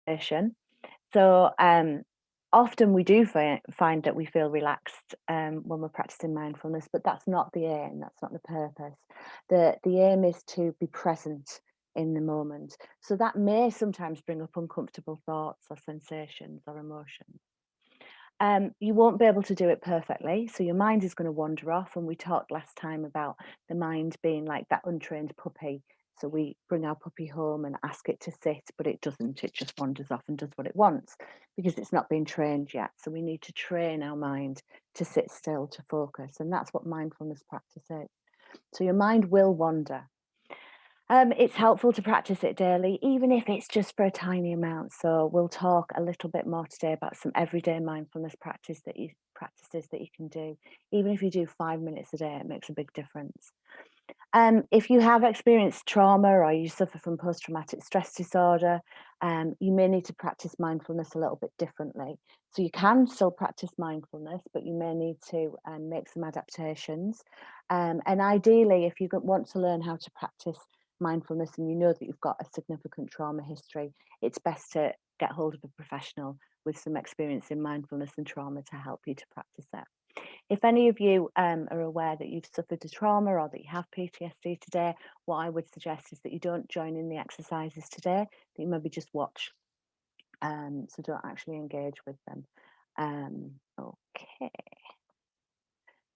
sensation. So often we do find that we feel relaxed when we're practicing mindfulness, but that's not the aim. That's not the purpose. The aim is to be present in the moment. So that may sometimes bring up uncomfortable thoughts or sensations or emotions. You won't be able to do it perfectly, so your mind is going to wander off. And we talked last time about the mind being like that untrained puppy. So we bring our puppy home and ask it to sit, but it doesn't. It just wanders off and does what it wants because it's not been trained yet. So we need to train our mind to sit still, to focus. And that's what mindfulness practice is. So your mind will wander. It's helpful to practice it daily, even if it's just for a tiny amount. So we'll talk a little bit more today about some everyday mindfulness practices that you can do. Even if you do 5 minutes a day, it makes a big difference. If you have experienced trauma or you suffer from post-traumatic stress disorder, you may need to practice mindfulness a little bit differently. So you can still practice mindfulness, but you may need to make some adaptations. And ideally, if you want to learn how to practice mindfulness and you know that you've got a significant trauma history, it's best to get hold of a professional with some experience in mindfulness and trauma to help you to practice it. If any of you are aware that you've suffered a trauma or that you have PTSD today, what I would suggest is that you don't join in the exercises today, that you maybe just watch. So don't actually engage with them. Okay.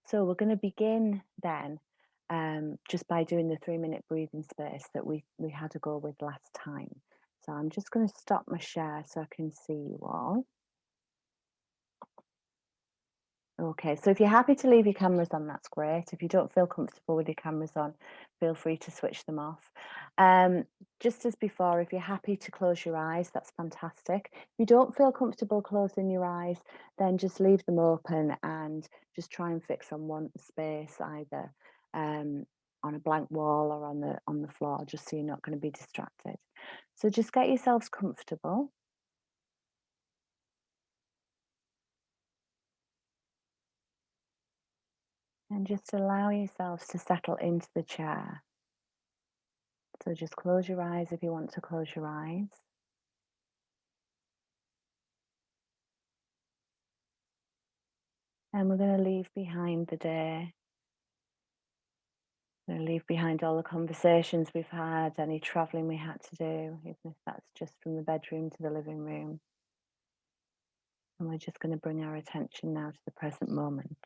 So we're going to begin then just by doing the 3-minute breathing space that we had to go with last time. So I'm just going to stop my share so I can see you all. Okay, so if you're happy to leave your cameras on, that's great. If you don't feel comfortable with your cameras on, feel free to switch them off. Just as before, if you're happy to close your eyes, that's fantastic. If you don't feel comfortable closing your eyes, then just leave them open and just try and fix on one space, either on a blank wall or on the floor, just so you're not going to be distracted. So just get yourselves comfortable. And just allow yourselves to settle into the chair. So just close your eyes if you want to close your eyes. And we're going to leave behind the day. We're going to leave behind all the conversations we've had, any traveling we had to do, even if that's just from the bedroom to the living room. And we're just going to bring our attention now to the present moment.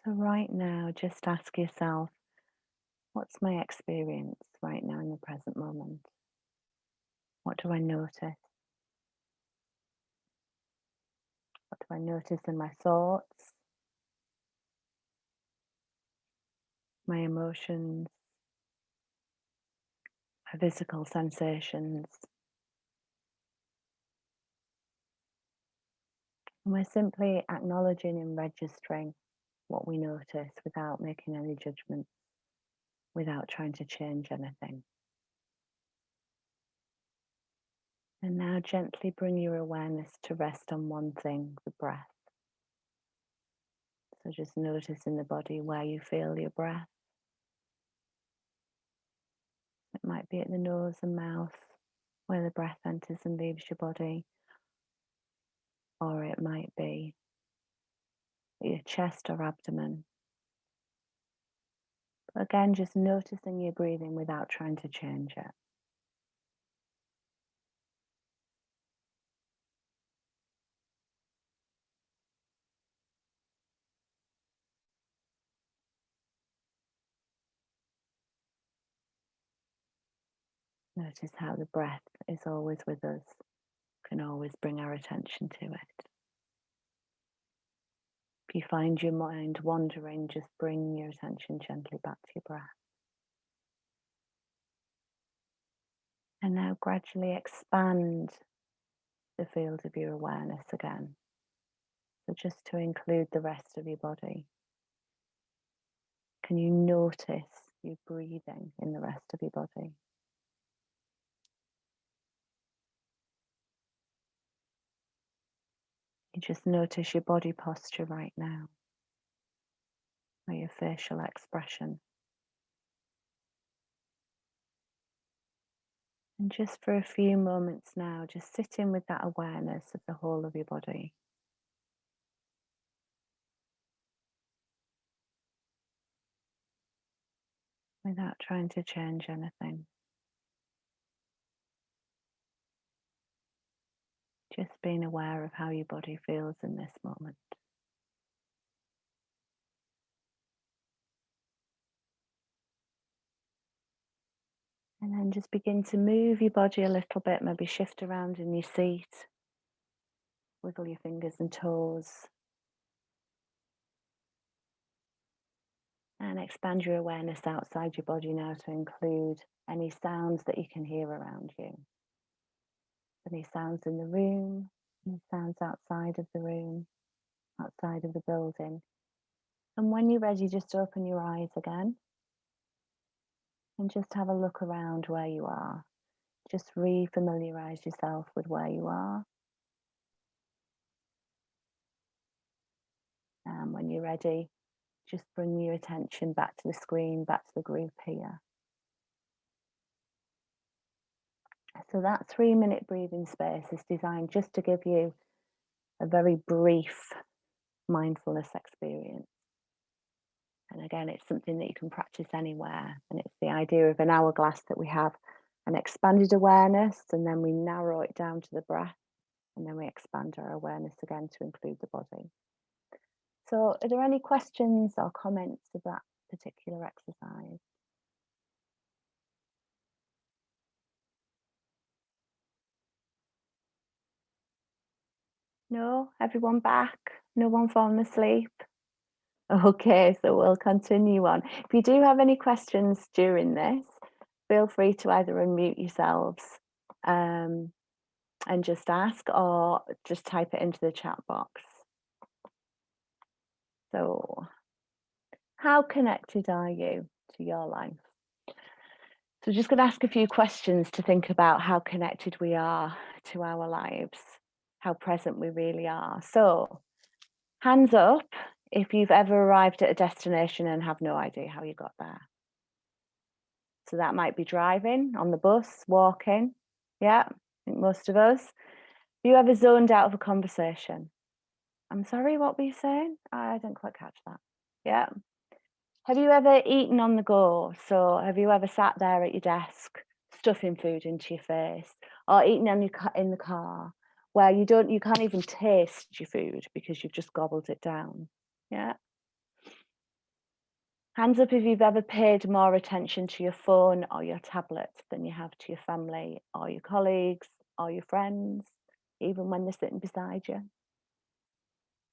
So right now, just ask yourself, what's my experience right now in the present moment? What do I notice? What do I notice in my thoughts, my emotions, my physical sensations? And we're simply acknowledging and registering what we notice without making any judgments, without trying to change anything. And now gently bring your awareness to rest on one thing, the breath. So just notice in the body where you feel your breath. It might be at the nose and mouth, where the breath enters and leaves your body. Or it might be at your chest or abdomen. But again, just noticing your breathing without trying to change it. Notice how the breath is always with us, can always bring our attention to it. If you find your mind wandering, just bring your attention gently back to your breath. And now gradually expand the field of your awareness again. So just to include the rest of your body. Can you notice you breathing in the rest of your body? You just notice your body posture right now, or your facial expression. And just for a few moments now, just sit in with that awareness of the whole of your body. Without trying to change anything. Just being aware of how your body feels in this moment. And then just begin to move your body a little bit, maybe shift around in your seat. Wiggle your fingers and toes. And expand your awareness outside your body now to include any sounds that you can hear around you. Any sounds in the room, any sounds outside of the room, outside of the building. And when you're ready, just open your eyes again and just have a look around where you are. Just re-familiarize yourself with where you are. And when you're ready, just bring your attention back to the screen, back to the group here. So that 3-minute breathing space is designed just to give you a very brief mindfulness experience. And again, it's something that you can practice anywhere. And it's the idea of an hourglass that we have an expanded awareness, and then we narrow it down to the breath, and then we expand our awareness again to include the body. So are there any questions or comments of that particular exercise? No? Everyone back? No one fallen asleep? Okay, so we'll continue on. If you do have any questions during this, feel free to either unmute yourselves and just ask, or just type it into the chat box. So, how connected are you to your life? So just going to ask a few questions to think about how connected we are to our lives, how present we really are. So, hands up if you've ever arrived at a destination and have no idea how you got there. So that might be driving, on the bus, walking. Yeah, I think most of us. Have you ever zoned out of a conversation? I'm sorry, what were you saying? I didn't quite catch that. Yeah. Have you ever eaten on the go? So have you ever sat there at your desk, stuffing food into your face, or eating on in the car, where you can't even taste your food because you've just gobbled it down? Yeah. Hands up if you've ever paid more attention to your phone or your tablet than you have to your family or your colleagues or your friends, even when they're sitting beside you.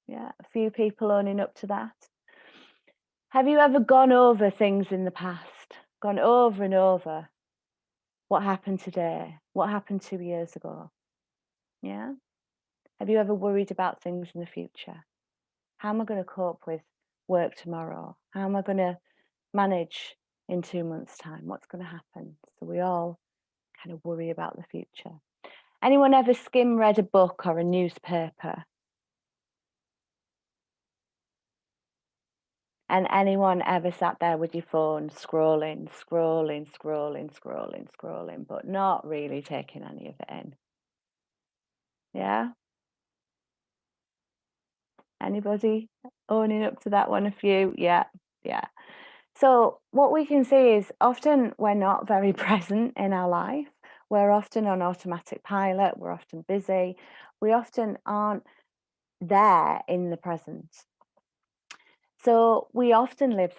Yeah, a few people owning up to that. Have you ever gone over things in the past? Gone over and over? What happened today? What happened 2 years ago? Yeah? Have you ever worried about things in the future? How am I going to cope with work tomorrow? How am I going to manage in 2 months' time? What's going to happen? So we all kind of worry about the future. Anyone ever skim read a book or a newspaper? And anyone ever sat there with your phone scrolling, but not really taking any of it in? Yeah? Anybody owning up to that one? A few? Yeah, yeah. So what we can see is often we're not very present in our life. We're often on automatic pilot. We're often busy. We often aren't there in the present. So we often live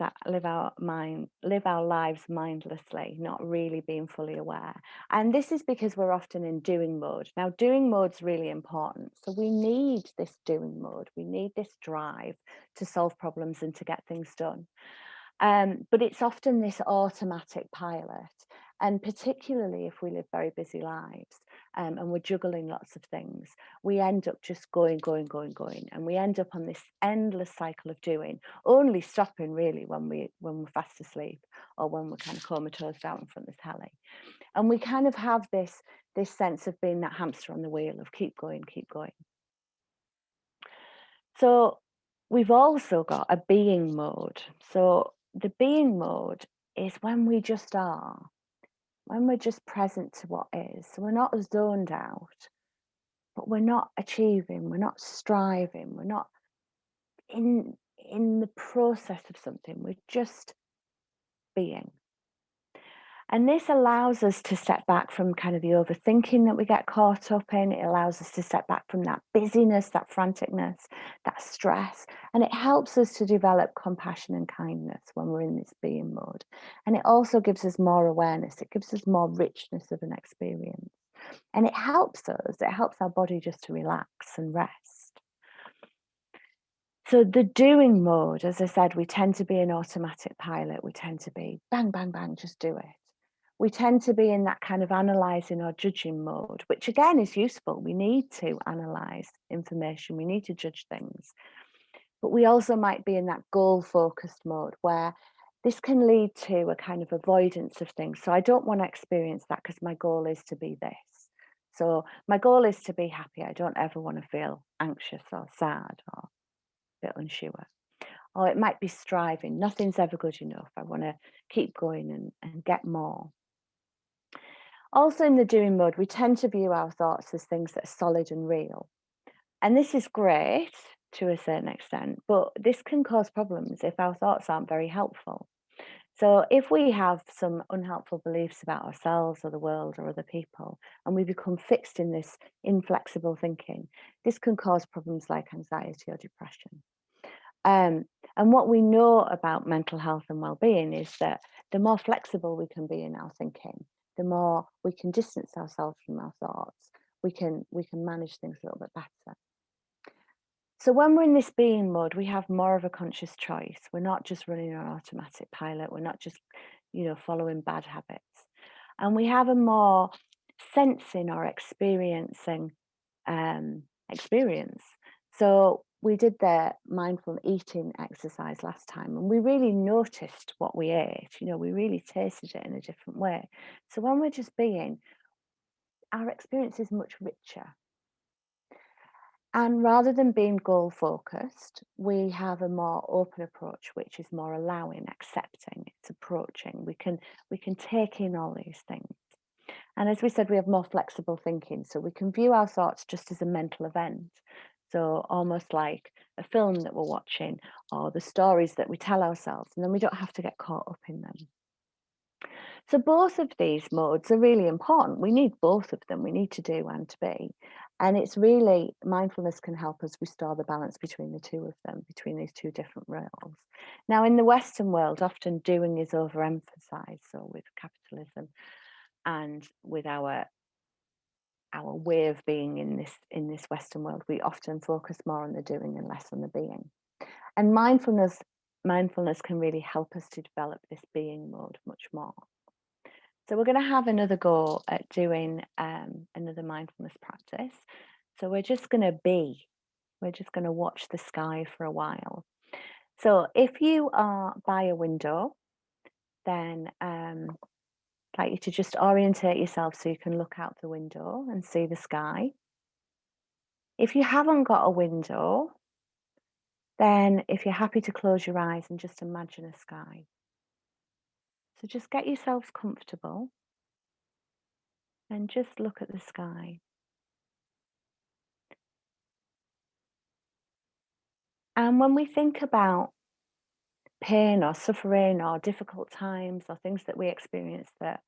our lives mindlessly, not really being fully aware. And this is because we're often in doing mode. Now, doing mode's really important. So we need this doing mode. We need this drive to solve problems and to get things done. But it's often this automatic pilot. And particularly if we live very busy lives and we're juggling lots of things, we end up just going. And we end up on this endless cycle of doing, only stopping really when we're fast asleep or when we're kind of comatose out in front of the telly. And we kind of have this sense of being that hamster on the wheel of keep going. So we've also got a being mode. So the being mode is when we just are. when we're just present to what is. So we're not zoned out, but we're not achieving, we're not striving, we're not in the process of something, we're just being. And this allows us to step back from kind of the overthinking that we get caught up in. It allows us to step back from that busyness, that franticness, that stress. And it helps us to develop compassion and kindness when we're in this being mode. And it also gives us more awareness. It gives us more richness of an experience. And it helps our body just to relax and rest. So the doing mode, as I said, we tend to be an automatic pilot. We tend to be bang, bang, bang, just do it. We tend to be in that kind of analysing or judging mode, which again is useful. We need to analyse information, we need to judge things. But we also might be in that goal-focused mode where this can lead to a kind of avoidance of things. So I don't want to experience that because my goal is to be this. So my goal is to be happy. I don't ever want to feel anxious or sad or a bit unsure. Or it might be striving. Nothing's ever good enough. I want to keep going and get more. Also in the doing mode, we tend to view our thoughts as things that are solid and real. And this is great to a certain extent, but this can cause problems if our thoughts aren't very helpful. So if we have some unhelpful beliefs about ourselves or the world or other people, and we become fixed in this inflexible thinking, this can cause problems like anxiety or depression. And what we know about mental health and well-being is that the more flexible we can be in our thinking, the more we can distance ourselves from our thoughts, we can manage things a little bit better. So when we're in this being mode, we have more of a conscious choice. We're not just running our automatic pilot. We're not just, following bad habits. And we have a more sensing or experiencing experience. So we did the mindful eating exercise last time, and we really noticed what we ate. We really tasted it in a different way. So when we're just being, our experience is much richer. And rather than being goal focused, we have a more open approach, which is more allowing, accepting, it's approaching. We can take in all these things. And as we said, we have more flexible thinking. So we can view our thoughts just as a mental event. So almost like a film that we're watching or the stories that we tell ourselves, and then we don't have to get caught up in them. So both of these modes are really important. We need both of them. We need to do and to be. And it's really, mindfulness can help us restore the balance between the two of them, between these two different roles. Now, in the Western world, often doing is overemphasized. So with capitalism and with our way of being in this Western world, we often focus more on the doing and less on the being. And mindfulness can really help us to develop this being mode much more. So we're going to have another go at doing another mindfulness practice. So we're just going to be. We're just going to watch the sky for a while. So if you are by a window, then I'd like you to just orientate yourself so you can look out the window and see the sky. If you haven't got a window, then if you're happy to close your eyes and just imagine a sky. So just get yourselves comfortable and just look at the sky. And when we think about pain or suffering or difficult times or things that we experience that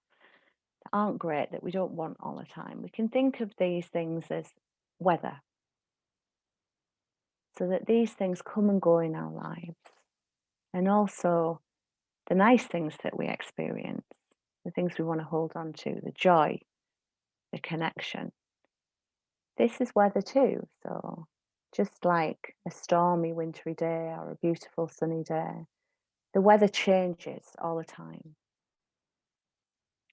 aren't great, that we don't want all the time, we can think of these things as weather. So that these things come and go in our lives. And also the nice things that we experience, the things we want to hold on to, the joy, the connection. This is weather too. So just like a stormy wintry day or a beautiful sunny day, the weather changes all the time.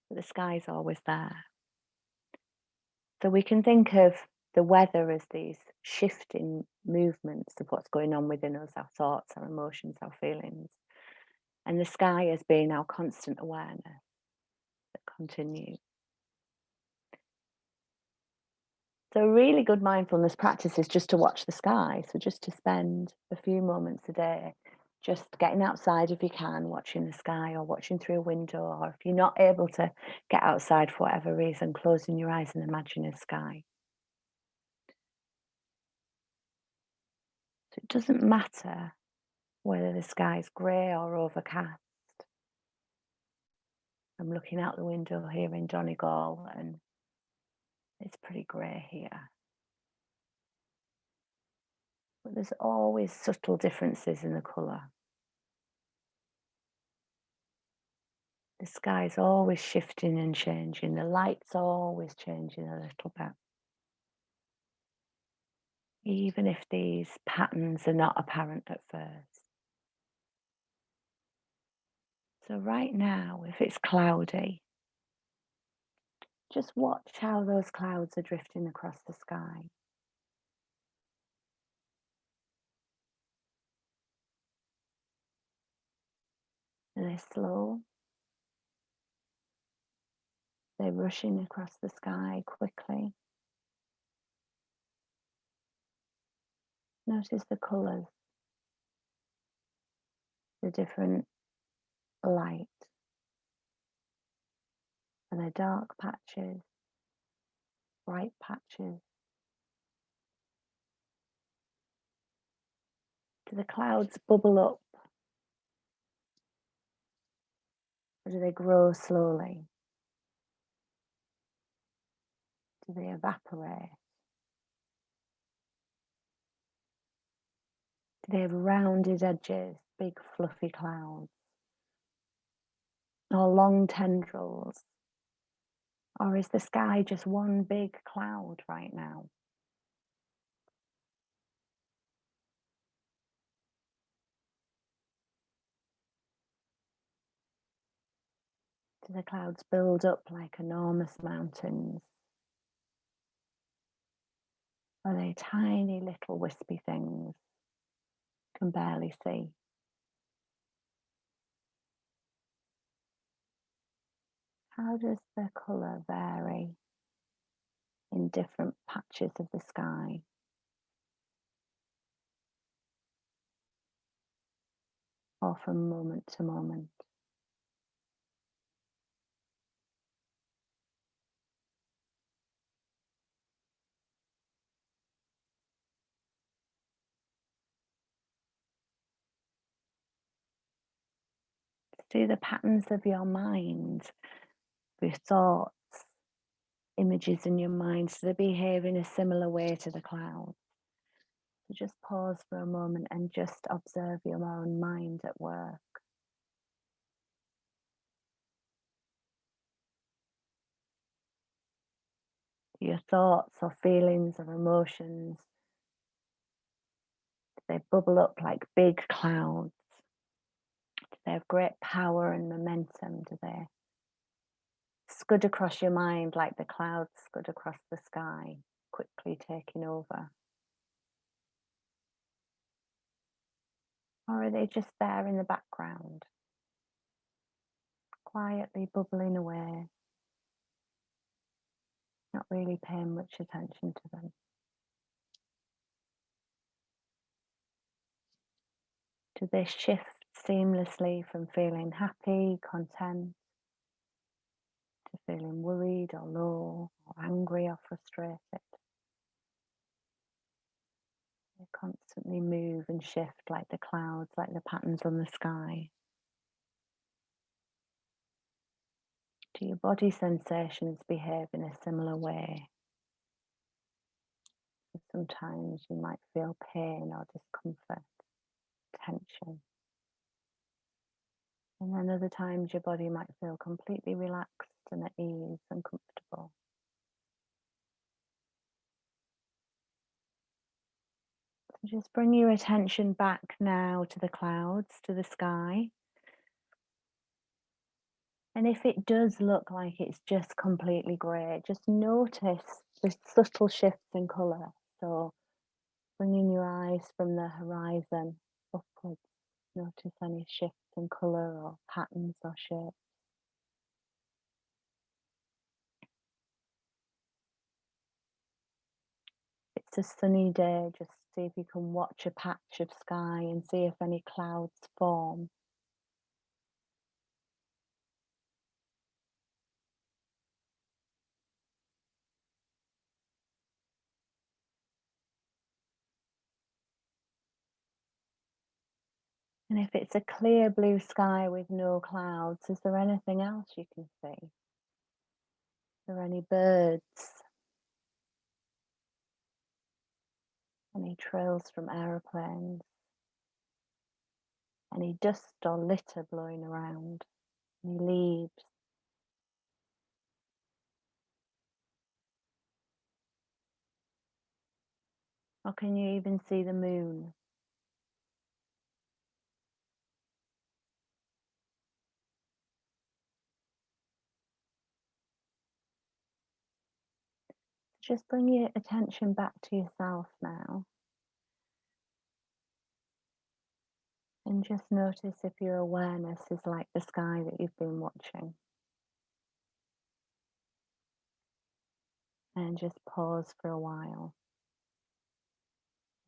But the sky's always there. So we can think of the weather as these shifting movements of what's going on within us, our thoughts, our emotions, our feelings. And the sky as being our constant awareness that continues. So a really good mindfulness practice is just to watch the sky. So just to spend a few moments a day Just getting outside if you can, watching the sky or watching through a window, or if you're not able to get outside for whatever reason, closing your eyes and imagining a sky. So it doesn't matter whether the sky's grey or overcast. I'm looking out the window here in Donegal and it's pretty grey here. But there's always subtle differences in the colour. The sky's always shifting and changing. The light's always changing a little bit. Even if these patterns are not apparent at first. So right now, if it's cloudy, just watch how those clouds are drifting across the sky. Are they slow? They're rushing across the sky quickly. Notice the colours, the different light. Are there dark patches, bright patches? Do the clouds bubble up? Or do they grow slowly? Do they evaporate? Do they have rounded edges, big fluffy clouds? Or long tendrils? Or is the sky just one big cloud right now? Do the clouds build up like enormous mountains? Are they tiny little wispy things you can barely see? How does the colour vary in different patches of the sky? Or from moment to moment? See the patterns of your mind, your thoughts, images in your mind, so they behave in a similar way to the clouds. So just pause for a moment and just observe your own mind at work. Your thoughts or feelings or emotions, they bubble up like big clouds. Do they have great power and momentum? Do they scud across your mind like the clouds scud across the sky, quickly taking over? Or are they just there in the background, quietly bubbling away, not really paying much attention to them? Do they shift seamlessly from feeling happy, content, to feeling worried or low, or angry or frustrated? They constantly move and shift like the clouds, like the patterns on the sky. Do your body sensations behave in a similar way? Sometimes you might feel pain or discomfort, tension. And then other times your body might feel completely relaxed and at ease and comfortable. So just bring your attention back now to the clouds, to the sky. And if it does look like it's just completely grey, just notice the subtle shifts in colour. So bringing your eyes from the horizon upwards, notice any shifts in colour or patterns or shapes. It's a sunny day, just See if you can watch a patch of sky and see if any clouds form. And if it's a clear blue sky with no clouds, is there anything else you can see? Are there any birds? Any trills from aeroplanes? Any dust or litter blowing around? Any leaves? Or can you even see the moon? Just bring your attention back to yourself now. And just notice if your awareness is like the sky that you've been watching. And just pause for a while.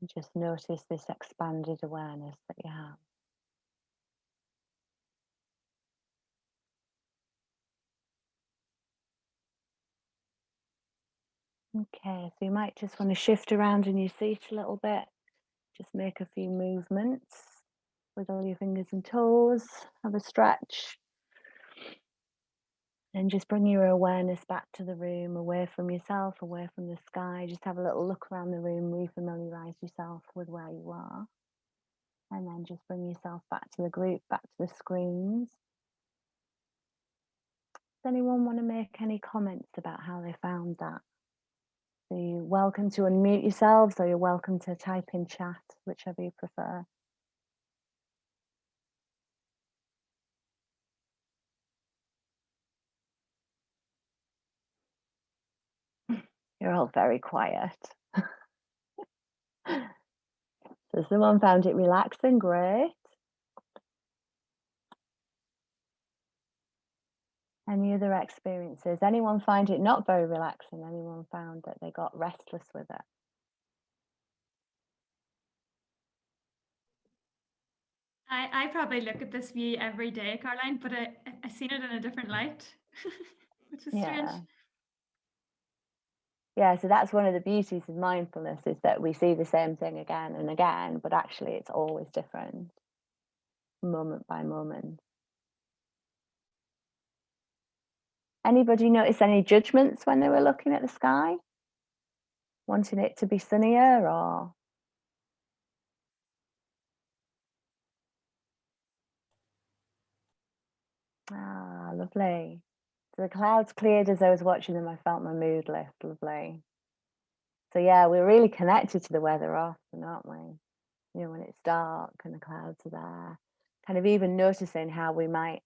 And just notice this expanded awareness that you have. Okay, so you might just want to shift around in your seat a little bit. Just make a few movements with all your fingers and toes. Have a stretch. And just bring your awareness back to the room, away from yourself, away from the sky. Just have a little look around the room, refamiliarize yourself with where you are. And then just bring yourself back to the group, back to the screens. Does anyone want to make any comments about how they found that? So you're welcome to unmute yourselves, or you're welcome to type in chat, whichever you prefer. You're all very quiet. So someone found it relaxing, great. Any other experiences? Anyone find it not very relaxing? Anyone found that they got restless with it? I probably look at this view every day, Caroline, but I've seen it in a different light, which is strange. Yeah, so that's one of the beauties of mindfulness, is that we see the same thing again and again, but actually it's always different, moment by moment. Anybody notice any judgments when they were looking at the sky? Wanting it to be sunnier or? Ah, lovely. So the clouds cleared as I was watching them. I felt my mood lift. Lovely. So yeah, we're really connected to the weather often, aren't we? You know, when it's dark and the clouds are there, kind of even noticing how we might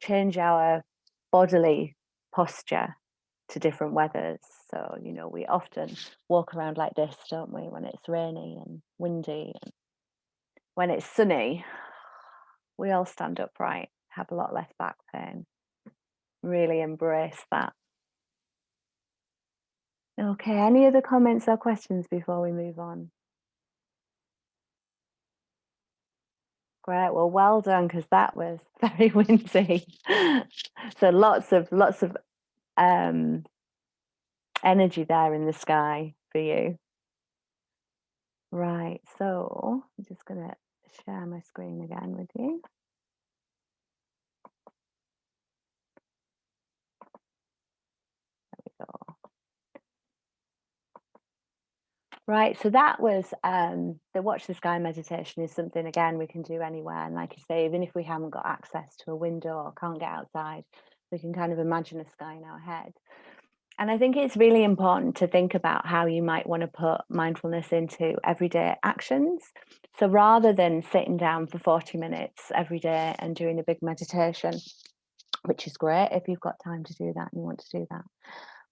change our bodily posture to different weathers. So, you know, we often walk around like this, don't we, when it's rainy and windy. And when it's sunny, we all stand upright, have a lot less back pain. Really embrace that. Okay, any other comments or questions before we move on? Great, well done, because that was very windy. So lots of energy there in the sky for you. Right, so I'm just gonna share my screen again with you. There we go. Right, so that was the watch the sky meditation is something, again, we can do anywhere. And like you say, even if we haven't got access to a window or can't get outside, we can kind of imagine a sky in our head. And I think it's really important to think about how you might want to put mindfulness into everyday actions. So rather than sitting down for 40 minutes every day and doing a big meditation, which is great if you've got time to do that and you want to do that,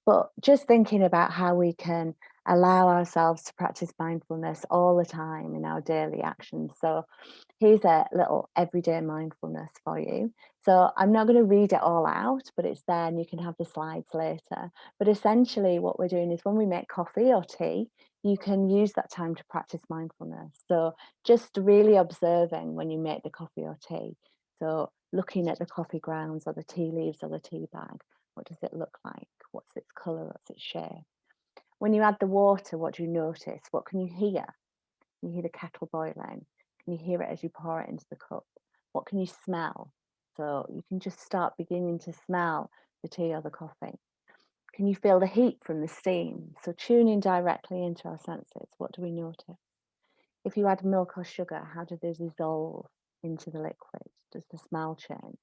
but just thinking about how we can allow ourselves to practice mindfulness all the time in our daily actions. So here's a little everyday mindfulness for you. So I'm not going to read it all out, but it's there and you can have the slides later. But essentially what we're doing is when we make coffee or tea, you can use that time to practice mindfulness. So just really observing when you make the coffee or tea. So looking at the coffee grounds or the tea leaves or the tea bag. What does it look like? What's its colour? What's its shape? When you add the water, what do you notice? What can you hear? Can you hear the kettle boiling? Can you hear it as you pour it into the cup? What can you smell? So you can just start beginning to smell the tea or the coffee. Can you feel the heat from the steam? So tuning directly into our senses, what do we notice? If you add milk or sugar, how do they dissolve into the liquid? Does the smell change?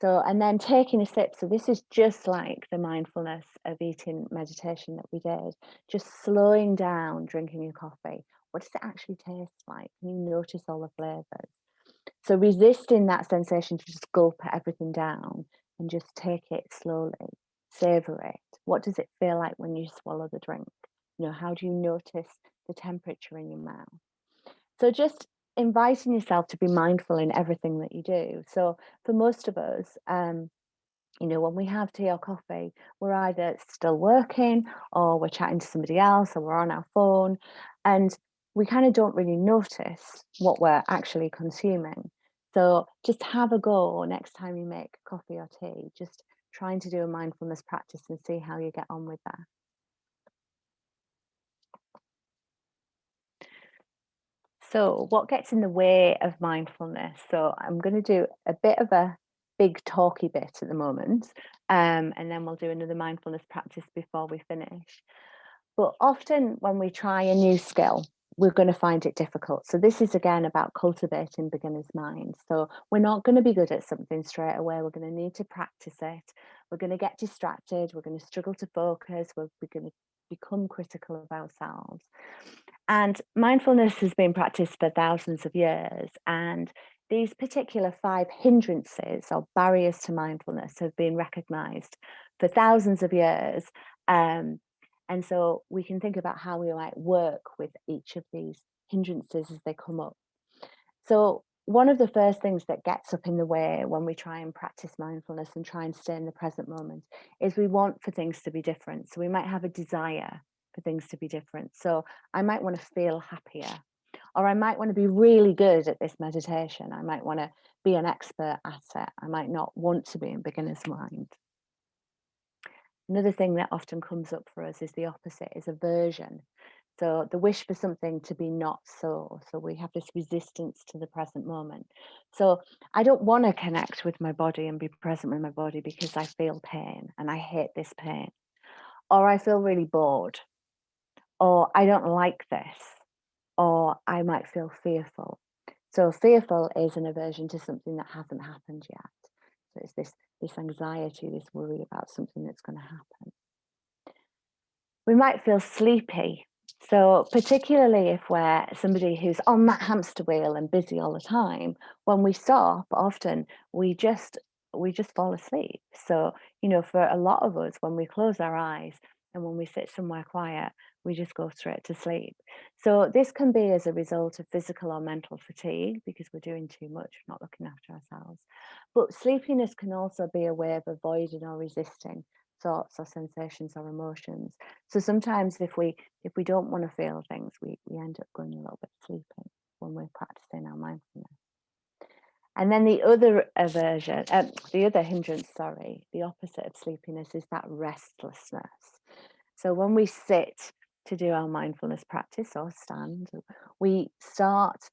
So, and then taking a sip. So this is just like the mindfulness of eating meditation that we did, just slowing down, drinking your coffee. What does it actually taste like? Can you notice all the flavors? So resisting that sensation to just gulp everything down and just take it slowly, savor it. What does it feel like when you swallow the drink? How do you notice the temperature in your mouth? So just inviting yourself to be mindful in everything that you do. So for most of us, when we have tea or coffee, we're either still working or we're chatting to somebody else or we're on our phone, and we kind of don't really notice what we're actually consuming. So just have a go next time you make coffee or tea, just trying to do a mindfulness practice and see how you get on with that. So what gets in the way of mindfulness? So I'm going to do a bit of a big talky bit at the moment, and then we'll do another mindfulness practice before we finish. But often when we try a new skill, we're going to find it difficult. So this is again about cultivating beginner's mind. So we're not going to be good at something straight away. We're going to need to practice it. We're going to get distracted. We're going to struggle to focus. We're going to become critical of ourselves. And mindfulness has been practiced for thousands of years. And these particular 5 hindrances or barriers to mindfulness have been recognized for thousands of years. And so we can think about how we might work with each of these hindrances as they come up. So one of the first things that gets up in the way when we try and practice mindfulness and try and stay in the present moment is we want for things to be different. So we might have a desire for things to be different. So I might want to feel happier, or I might want to be really good at this meditation. I might want to be an expert at it. I might not want to be in beginner's mind. Another thing that often comes up for us is the opposite, is aversion. So the wish for something to be not so. So we have this resistance to the present moment. So I don't want to connect with my body and be present with my body because I feel pain and I hate this pain. Or I feel really bored. Or I don't like this. Or I might feel fearful. So fearful is an aversion to something that hasn't happened yet. So it's this anxiety, this worry about something that's going to happen. We might feel sleepy. So particularly if we're somebody who's on that hamster wheel and busy all the time, when we stop, often we just fall asleep. So, for a lot of us, when we close our eyes and when we sit somewhere quiet, we just go straight to sleep. So this can be as a result of physical or mental fatigue because we're doing too much, not looking after ourselves. But sleepiness can also be a way of avoiding or resisting thoughts or sensations or emotions. So sometimes if we don't want to feel things, we end up going a little bit sleepy when we're practicing our mindfulness. And then the other hindrance, the opposite of sleepiness is that restlessness. So when we sit to do our mindfulness practice or stand, we start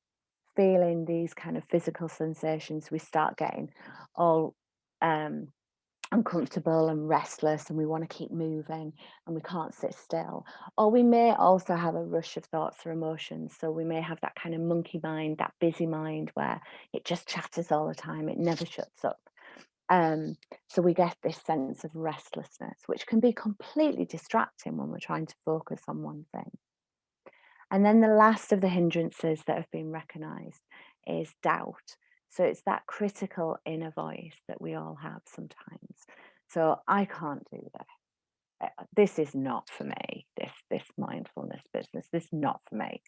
feeling these kind of physical sensations. We start getting all uncomfortable and restless, and we want to keep moving and we can't sit still. Or we may also have a rush of thoughts or emotions. So we may have that kind of monkey mind, that busy mind where it just chatters all the time, it never shuts up. So we get this sense of restlessness, which can be completely distracting when we're trying to focus on one thing. And then the last of the hindrances that have been recognized is doubt. So it's that critical inner voice that we all have sometimes. So I can't do this. This is not for me. This mindfulness business. This is not for me.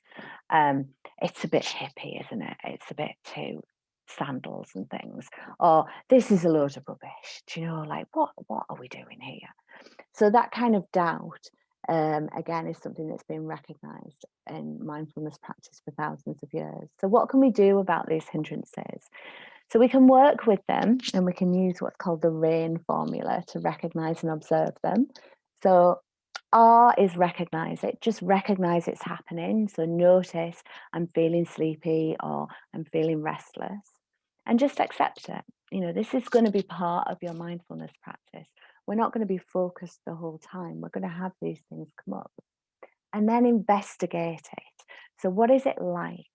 It's a bit hippie, isn't it? It's a bit too sandals and things. Or this is a load of rubbish. Do you know, like what are we doing here? So that kind of doubt again, is something that's been recognised in mindfulness practice for thousands of years. So what can we do about these hindrances? So we can work with them, and we can use what's called the RAIN formula to recognise and observe them. So R is recognise it, just recognise it's happening. So notice I'm feeling sleepy or I'm feeling restless, and just accept it. This is going to be part of your mindfulness practice. We're not going to be focused the whole time. We're going to have these things come up. And then investigate it. So what is it like?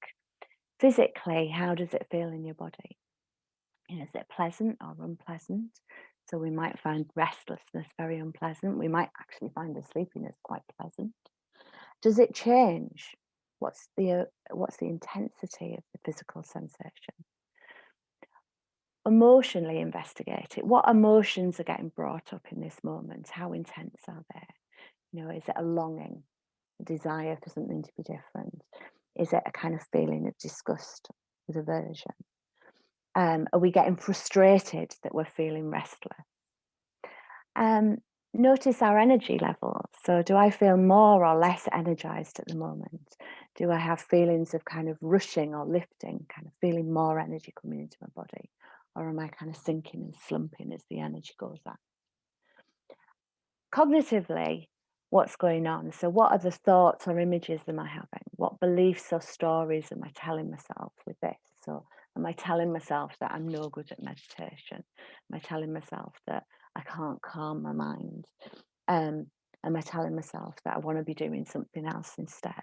Physically, how does it feel in your body? Is it pleasant or unpleasant? So we might find restlessness very unpleasant. We might actually find the sleepiness quite pleasant. Does it change? What's the intensity of the physical sensation? Emotionally investigate it. What emotions are getting brought up in this moment? How intense are they? Is it a longing, a desire for something to be different? Is it a kind of feeling of disgust with aversion? Are we getting frustrated that we're feeling restless? Notice our energy levels. So do I feel more or less energized at the moment? Do I have feelings of kind of rushing or lifting, kind of feeling more energy coming into my body? Or am I kind of sinking and slumping as the energy goes up? Cognitively, what's going on? So what are the thoughts or images am I having? What beliefs or stories am I telling myself with this? So am I telling myself that I'm no good at meditation? Am I telling myself that I can't calm my mind? Am I telling myself that I want to be doing something else instead?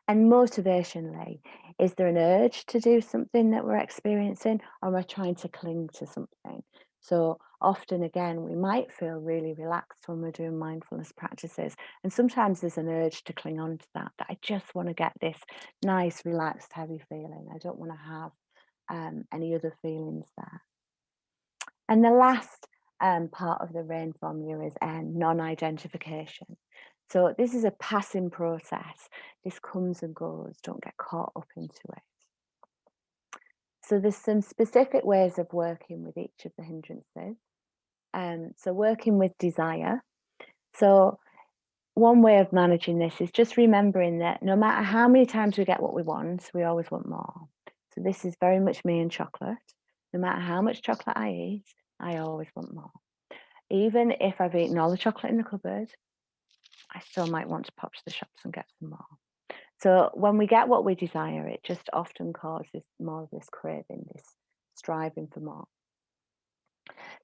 And motivationally, is there an urge to do something that we're experiencing, or am I trying to cling to something? So often, again, we might feel really relaxed when we're doing mindfulness practices. And sometimes there's an urge to cling on to that I just want to get this nice, relaxed, heavy feeling. I don't want to have any other feelings there. And the last part of the RAIN formula is non-identification. So this is a passing process. This comes and goes. Don't get caught up into it. So there's some specific ways of working with each of the hindrances. So working with desire. So one way of managing this is just remembering that no matter how many times we get what we want, we always want more. So this is very much me and chocolate. No matter how much chocolate I eat, I always want more. Even if I've eaten all the chocolate in the cupboard, I still might want to pop to the shops and get some more. So when we get what we desire, it just often causes more of this craving, this striving for more.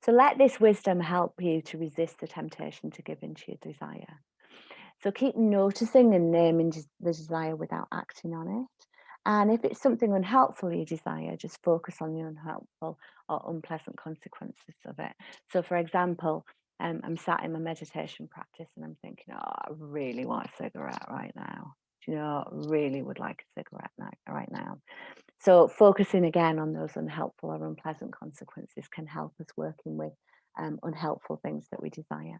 So let this wisdom help you to resist the temptation to give in to your desire. So keep noticing and naming the desire without acting on it. And if it's something unhelpful you desire, just focus on the unhelpful or unpleasant consequences of it. So for example, I'm sat in my meditation practice and I'm thinking, oh, I really want a cigarette right now. Do you know, I really would like a cigarette right now. So focusing again on those unhelpful or unpleasant consequences can help us working with unhelpful things that we desire.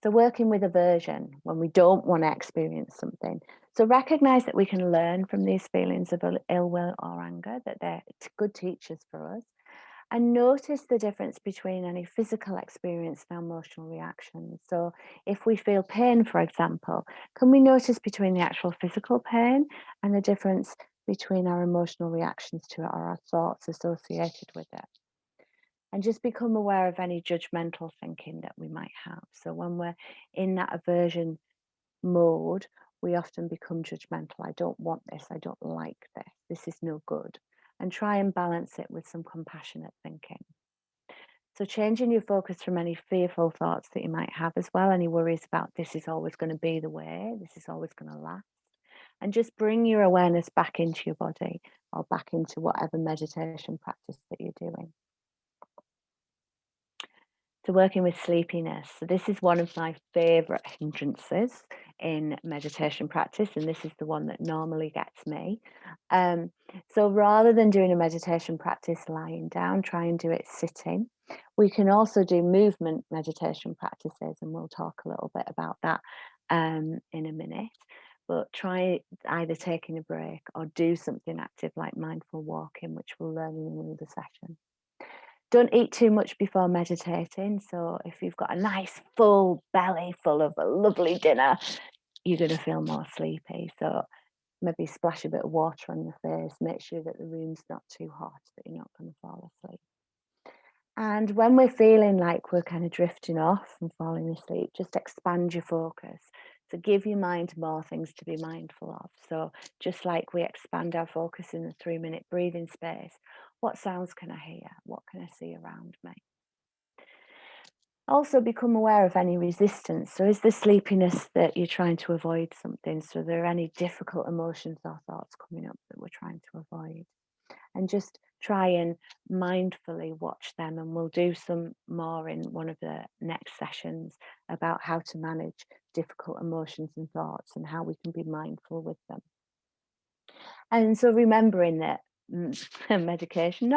So working with aversion when we don't want to experience something. So recognize that we can learn from these feelings of ill will or anger, that they're good teachers for us. And notice the difference between any physical experience and emotional reactions. So if we feel pain, for example, can we notice between the actual physical pain and the difference between our emotional reactions to it or our thoughts associated with it? And just become aware of any judgmental thinking that we might have. So when we're in that aversion mode, we often become judgmental. I don't want this. I don't like this. This is no good. And try and balance it with some compassionate thinking. So changing your focus from any fearful thoughts that you might have as well, any worries about this is always going to be the way, this is always going to last. And just bring your awareness back into your body or back into whatever meditation practice that you're doing. So working with sleepiness. So this is one of my favorite hindrances in meditation practice, and this is the one that normally gets me. So rather than doing a meditation practice lying down, try and do it sitting. We can also do movement meditation practices, and we'll talk a little bit about that in a minute. But try either taking a break or do something active like mindful walking, which we'll learn in another session. Don't eat too much before meditating. So if you've got a nice full belly full of a lovely dinner, you're going to feel more sleepy. So maybe splash a bit of water on your face. Make sure that the room's not too hot, that you're not going to fall asleep. And when we're feeling like we're kind of drifting off and falling asleep, just expand your focus. So give your mind more things to be mindful of. So just like we expand our focus in the 3-minute breathing space, what sounds can I hear? What can I see around me? Also become aware of any resistance. So is the sleepiness that you're trying to avoid something? So are there any difficult emotions or thoughts coming up that we're trying to avoid? And just try and mindfully watch them. And we'll do some more in one of the next sessions about how to manage difficult emotions and thoughts and how we can be mindful with them. And so remembering that meditation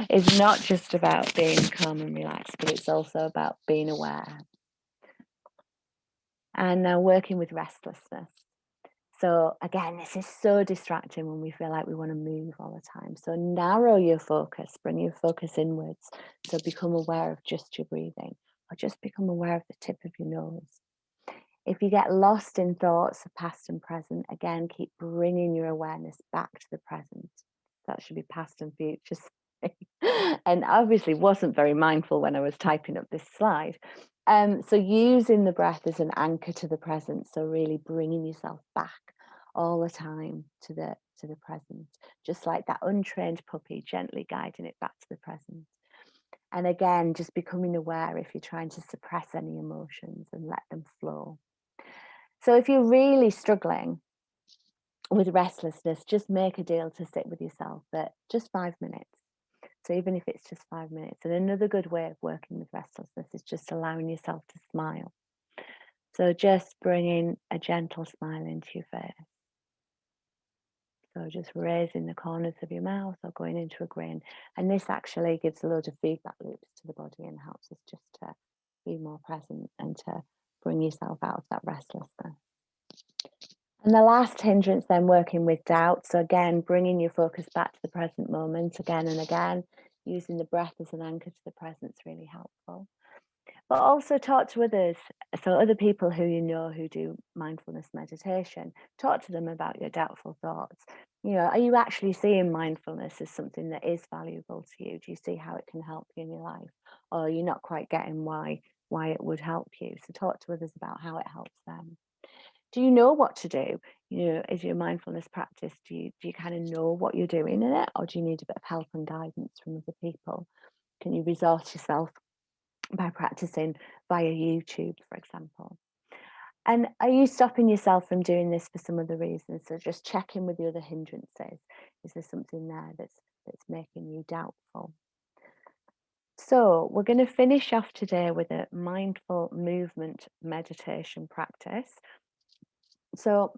is not just about being calm and relaxed, but it's also about being aware. And now working with restlessness. So again, this is so distracting when we feel like we want to move all the time. So narrow your focus, bring your focus inwards. So become aware of just your breathing, or just become aware of the tip of your nose. If you get lost in thoughts of past and present, again, keep bringing your awareness back to the present. That should be past and future. And obviously wasn't very mindful when I was typing up this slide. So using the breath as an anchor to the present. So really bringing yourself back all the time to the present, just like that untrained puppy, gently guiding it back to the present. And again, just becoming aware if you're trying to suppress any emotions and let them flow. So if you're really struggling with restlessness, just make a deal to sit with yourself at just 5 minutes. So even if it's just 5 minutes. And another good way of working with restlessness is just allowing yourself to smile. So just bringing a gentle smile into your face. So just raising the corners of your mouth or going into a grin. And this actually gives a load of feedback loops to the body and helps us just to be more present and to bring yourself out of that restlessness. And the last hindrance then, working with doubt. So again, bringing your focus back to the present moment again and again, using the breath as an anchor to the present is really helpful. But also talk to others. So other people who you know who do mindfulness meditation, talk to them about your doubtful thoughts. You know, are you actually seeing mindfulness as something that is valuable to you? Do you see how it can help you in your life? Or are you not quite getting why it would help you? So talk to others about how it helps them. Do you know what to do? You know, is your mindfulness practice, do you kind of know what you're doing in it, or do you need a bit of help and guidance from other people? Can you resource yourself by practicing via YouTube, for example? And are you stopping yourself from doing this for some other reasons? So just check in with the other hindrances. Is there something there that's making you doubtful? So we're going to finish off today with a mindful movement meditation practice. So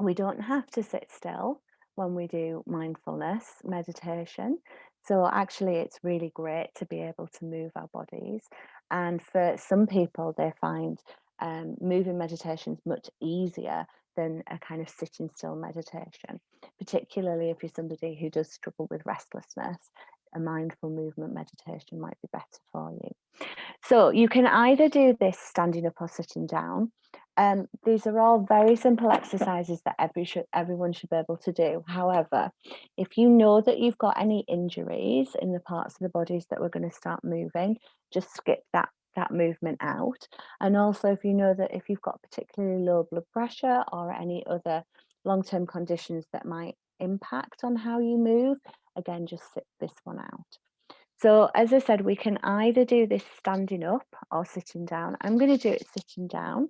we don't have to sit still when we do mindfulness meditation. So actually, it's really great to be able to move our bodies. And for some people, they find moving meditation is much easier than a kind of sitting still meditation, particularly if you're somebody who does struggle with restlessness. A mindful movement meditation might be better for you. So you can either do this standing up or sitting down. These are all very simple exercises that everyone should be able to do. However, if you know that you've got any injuries in the parts of the bodies that we're going to start moving, just skip that movement out. And also, if you know that if you've got particularly low blood pressure or any other long-term conditions that might impact on how you move, again, just sit this one out. So as I said, we can either do this standing up or sitting down. I'm going to do it sitting down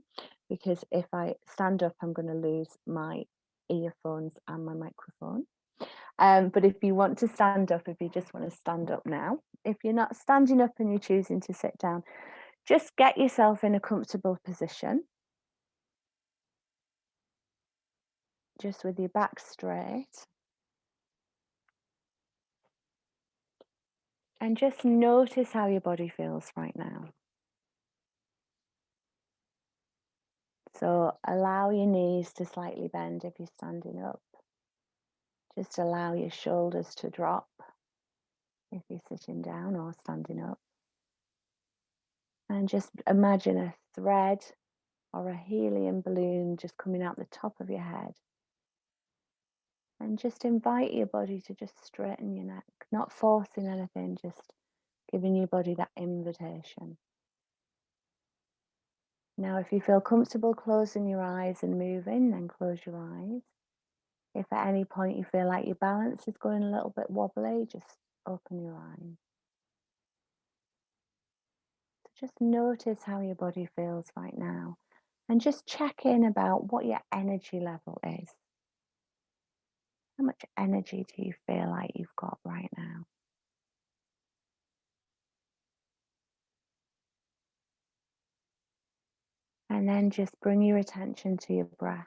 because if I stand up, I'm going to lose my earphones and my microphone. But if you want to stand up, if you just want to stand up now, if you're not standing up and you're choosing to sit down, just get yourself in a comfortable position. Just with your back straight. And just notice how your body feels right now. So allow your knees to slightly bend if you're standing up. Just allow your shoulders to drop. if you're sitting down or standing up. And just imagine a thread or a helium balloon just coming out the top of your head. And just invite your body to just straighten your neck, not forcing anything, just giving your body that invitation. Now, if you feel comfortable closing your eyes and moving, then close your eyes. If at any point you feel like your balance is going a little bit wobbly, just open your eyes. So just notice how your body feels right now and just check in about what your energy level is. How much energy do you feel like you've got right now? And then just bring your attention to your breath.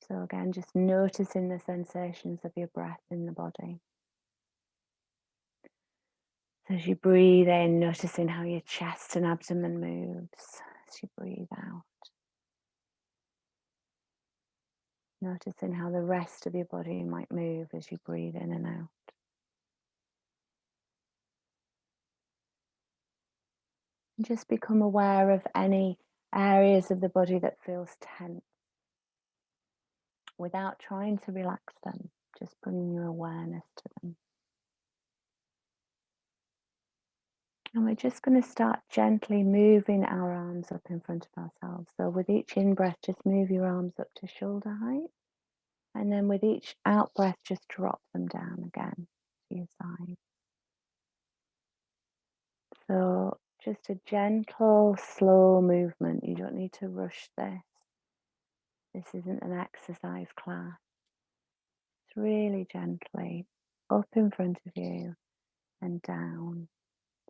So again, just noticing the sensations of your breath in the body. So as you breathe in, noticing how your chest and abdomen moves as you breathe out. Noticing how the rest of your body might move as you breathe in and out. And just become aware of any areas of the body that feels tense without trying to relax them, just bringing your awareness to them. And we're just going to start gently moving our arms up in front of ourselves. So with each in-breath, just move your arms up to shoulder height. And then with each out-breath, just drop them down again to your side. So just a gentle, slow movement. You don't need to rush this. This isn't an exercise class. It's really gently up in front of you and down.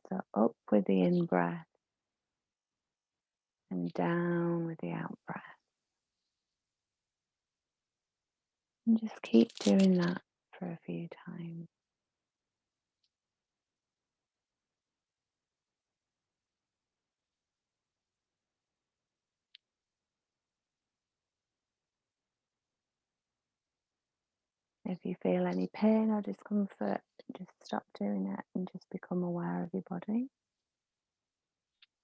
So up with the in-breath and down with the out-breath. And just keep doing that for a few times. If you feel any pain or discomfort, just stop doing it and just become aware of your body.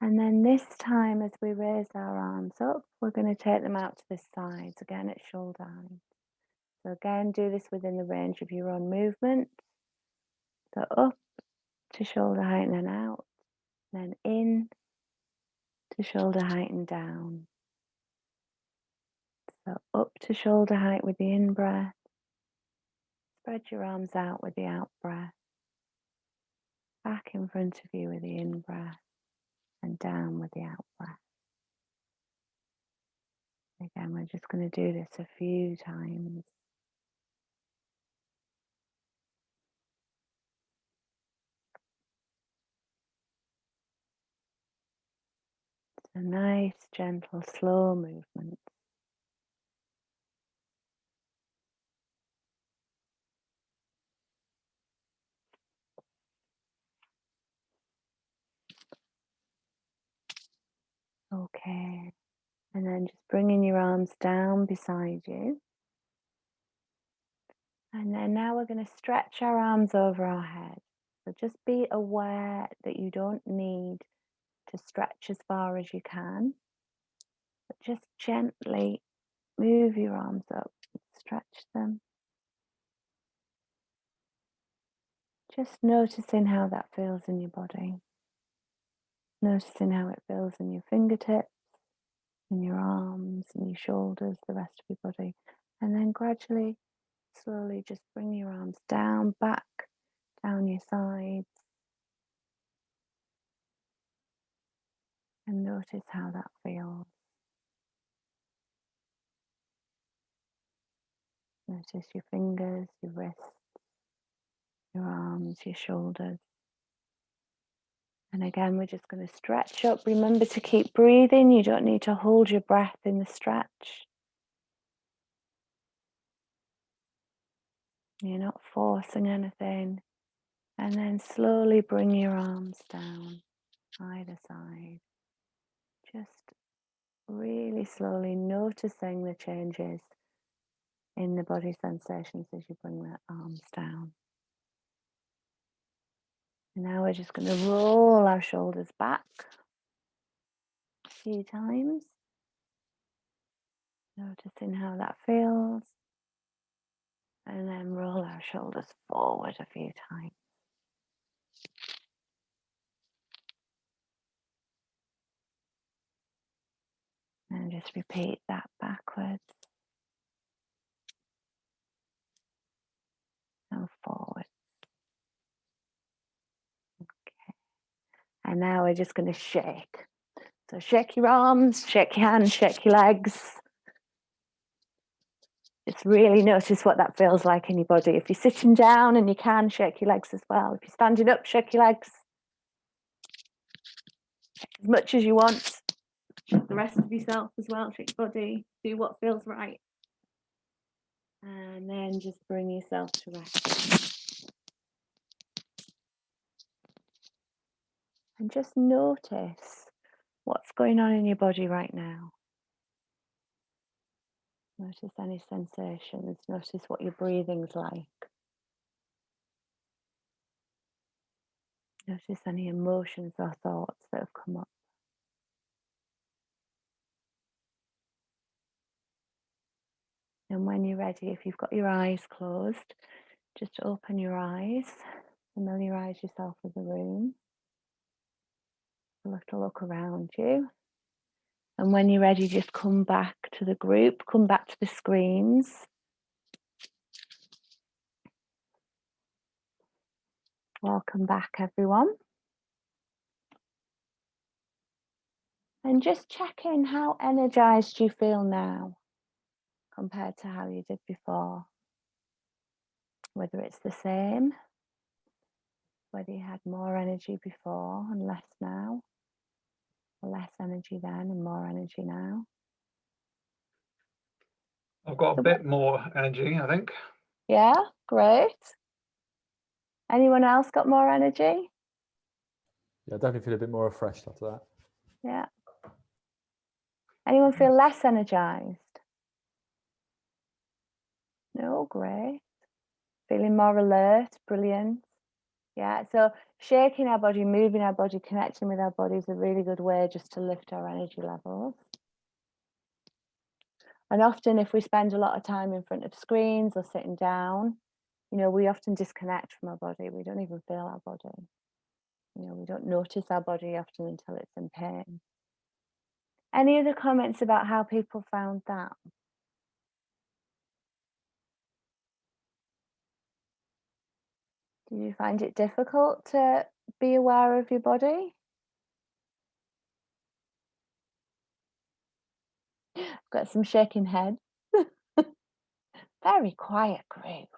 And then this time, as we raise our arms up, we're going to take them out to the sides, again at shoulder height. So again, do this within the range of your own movement. So up to shoulder height and then out, then in to shoulder height and down. So up to shoulder height with the in-breath. Spread your arms out with the out-breath. Back in front of you with the in-breath and down with the out-breath. Again, we're just going to do this a few times. It's a nice, gentle, slow movement. Okay, and then just bringing your arms down beside you. And then now we're going to stretch our arms over our head. So just be aware that you don't need to stretch as far as you can, but just gently move your arms up, stretch them. Just noticing how that feels in your body. Noticing how it feels in your fingertips, in your arms, in your shoulders, the rest of your body. And then gradually, slowly just bring your arms down, back, down your sides. And notice how that feels. Notice your fingers, your wrists, your arms, your shoulders. And again, we're just going to stretch up. Remember to keep breathing. You don't need to hold your breath in the stretch. You're not forcing anything. And then slowly bring your arms down, either side. Just really slowly noticing the changes in the body sensations as you bring the arms down. we're just going to roll our shoulders back a few times. Noticing how that feels. And then roll our shoulders forward a few times. And just repeat that backwards and forward. Okay. And now we're just going to shake. So shake your arms, shake your hands, shake your legs. Just really notice what that feels like in your body. If you're sitting down and you can, shake your legs as well. If you're standing up, shake your legs as much as you want. The rest of yourself as well, shake your body, do what feels right. And then just bring yourself to rest. And just notice what's going on in your body right now. Notice any sensations, notice what your breathing's like. Notice any emotions or thoughts that have come up. And when you're ready, if you've got your eyes closed, just open your eyes, familiarise yourself with the room. A little look around you. And when you're ready, just come back to the group, come back to the screens. Welcome back, everyone. And just check in, how energized you feel now compared to how you did before. Whether it's the same, whether you had more energy before and less now, or less energy then and more energy now. I've got a bit more energy, I think. Yeah, great. Anyone else got more energy? Yeah, I definitely feel a bit more refreshed after that. Yeah. Anyone feel less energized? No, great. Feeling more alert, brilliant. Yeah, so shaking our body, moving our body, connecting with our body is a really good way just to lift our energy levels. And often if we spend a lot of time in front of screens or sitting down, we often disconnect from our body. We don't even feel our body. We don't notice our body often until it's in pain. Any other comments about how people found that? Do you find it difficult to be aware of your body? Got some shaking heads. Very quiet group.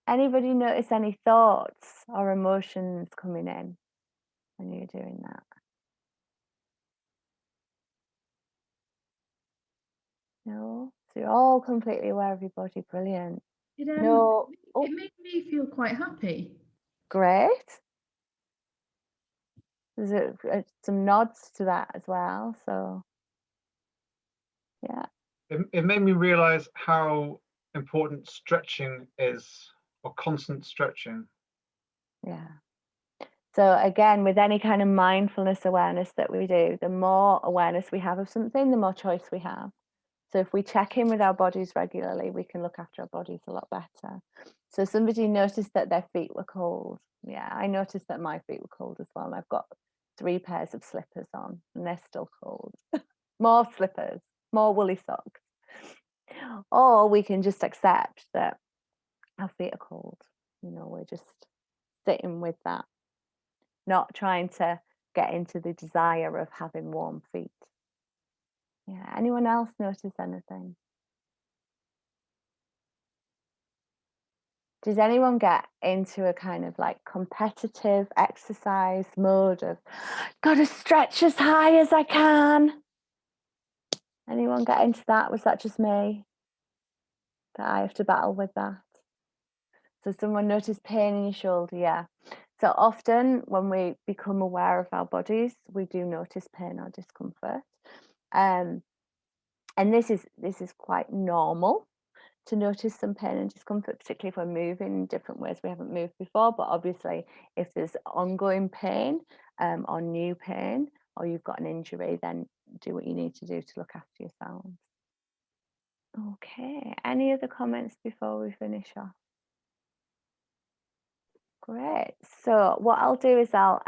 Anybody notice any thoughts or emotions coming in when you're doing that? No? So you're all completely aware of your body. Brilliant. No. It made me feel quite happy. Great. There's some nods to that as well. So, yeah. It made me realize how important stretching is, or constant stretching. Yeah. So again, with any kind of mindfulness awareness that we do, the more awareness we have of something, the more choice we have. So if we check in with our bodies regularly, we can look after our bodies a lot better. So somebody noticed that their feet were cold. Yeah, I noticed that my feet were cold as well. And I've got 3 pairs of slippers on and they're still cold. More slippers, more woolly socks. Or we can just accept that our feet are cold. We're just sitting with that, not trying to get into the desire of having warm feet. Yeah, anyone else notice anything? Does anyone get into a kind of like competitive exercise mode of gotta stretch as high as I can? Anyone get into that? Was that just me? That I have to battle with that? So someone noticed pain in your shoulder, yeah. So often when we become aware of our bodies, we do notice pain or discomfort. And this is quite normal. to notice some pain and discomfort, particularly if we're moving in different ways we haven't moved before. But obviously, if there's ongoing pain or new pain, or you've got an injury, then do what you need to do to look after yourselves. Okay, any other comments before we finish off? Great. So what I'll do is I'll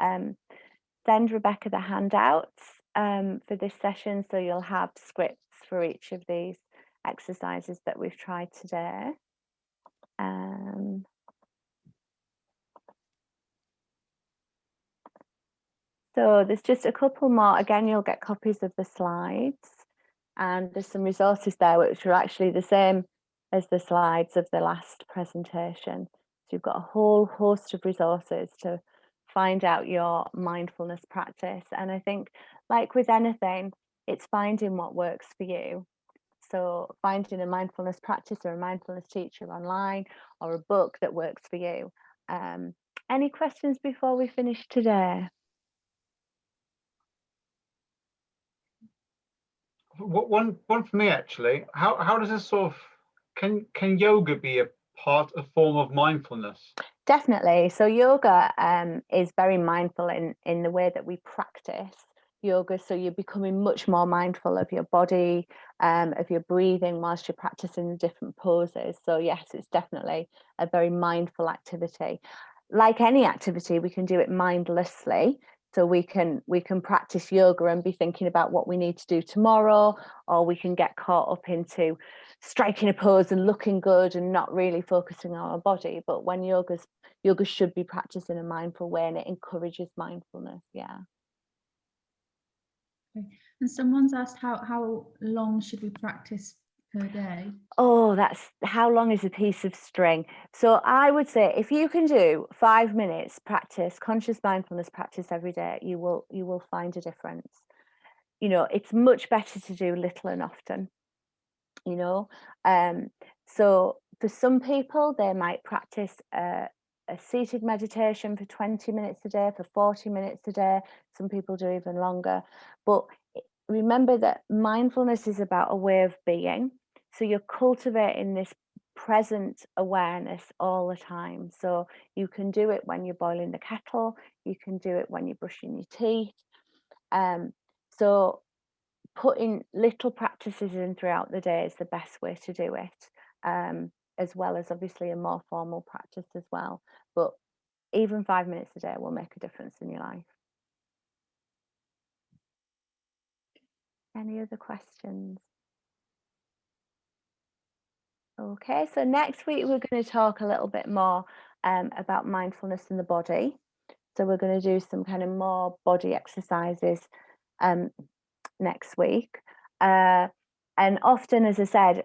send Rebecca the handouts for this session, so you'll have scripts for each of these exercises that we've tried today. So there's just a couple more. Again, you'll get copies of the slides, and there's some resources there which are actually the same as the slides of the last presentation. So you've got a whole host of resources to find out your mindfulness practice. And I think, like with anything, it's finding what works for you. So finding a mindfulness practice or a mindfulness teacher online, or a book that works for you. Any questions before we finish today? One for me actually. How does this sort of can yoga be a form of mindfulness? Definitely. So yoga is very mindful in the way that we practice yoga. So you're becoming much more mindful of your body, of your breathing whilst you're practicing the different poses. So yes, it's definitely a very mindful activity. Like any activity, we can do it mindlessly. So we can practice yoga and be thinking about what we need to do tomorrow, or we can get caught up into striking a pose and looking good and not really focusing on our body. But when yoga should be practiced in a mindful way, and it encourages mindfulness. Yeah. Okay. And someone's asked how long should we practice per day? Oh, that's how long is a piece of string? So I would say if you can do 5 minutes practice, conscious mindfulness practice every day, you will find a difference. You know, it's much better to do little and often, you know. So for some people, they might practice a seated meditation for 20 minutes a day, for 40 minutes a day. Some people do even longer. But remember that mindfulness is about a way of being. So you're cultivating this present awareness all the time. So you can do it when you're boiling the kettle, you can do it when you're brushing your teeth. So putting little practices in throughout the day is the best way to do it, as well as obviously a more formal practice as well. But even 5 minutes a day will make a difference in your life. Any other questions? Okay, so next week we're going to talk a little bit more about mindfulness in the body. So we're going to do some kind of more body exercises next week. And often, as I said,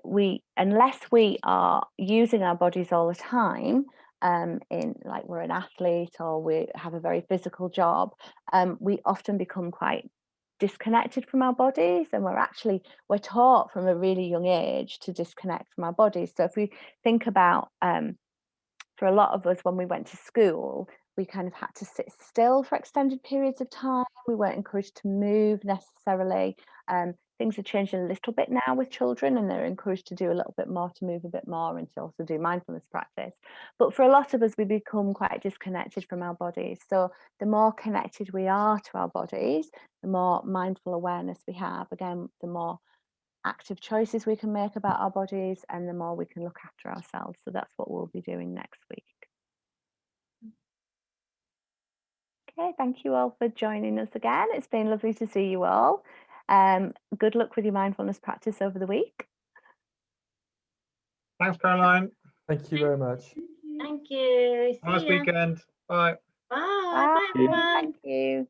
unless we are using our bodies all the time, in like we're an athlete or we have a very physical job, we often become quite disconnected from our bodies, and we're taught from a really young age to disconnect from our bodies. So if we think about for a lot of us, when we went to school, we kind of had to sit still for extended periods of time. We weren't encouraged to move necessarily. Things are changing a little bit now with children, and they're encouraged to do a little bit more, to move a bit more, and to also do mindfulness practice. But for a lot of us, we become quite disconnected from our bodies. So the more connected we are to our bodies, the more mindful awareness we have. Again, the more active choices we can make about our bodies, and the more we can look after ourselves. So that's what we'll be doing next week. Okay, thank you all for joining us again. It's been lovely to see you all. Good luck with your mindfulness practice over the week. Thanks, Caroline. Thank you very much. Thank you. Nice weekend. Bye. Bye. Bye, everyone. Thank you.